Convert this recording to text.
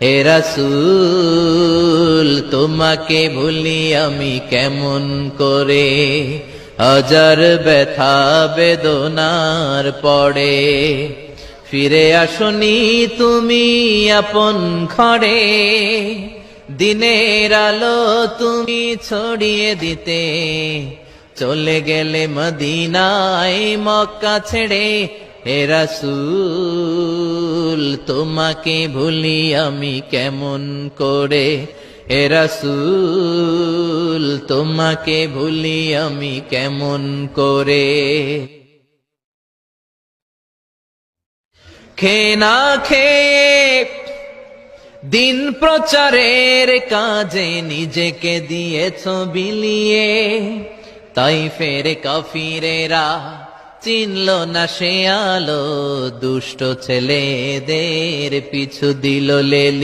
হে রাসূল তোমাকে ভুলি আমি কেমন করে, হাজার ব্যথা বেদনার পড়ে। ফিরে আসনি তুমি আপন ঘরে, দিনের আলো তুমি ছড়িয়ে দিতে। চলে গেলে মদিনায় মক্কা ছেড়ে। হে রাসূল তোমাকে ভুলি আমি কেমন করে, হে রাসূল তোমাকে ভুলি আমি কেমন করে। খেয়ে না খেয়ে দিন প্রচারের কাজে নিজেকে দিয়েছ বিলিয়ে, তাই ফের কাফিরেরা চিনল না সে আলো, দুষ্ট ছেলেদের পিছু দিল লেলি।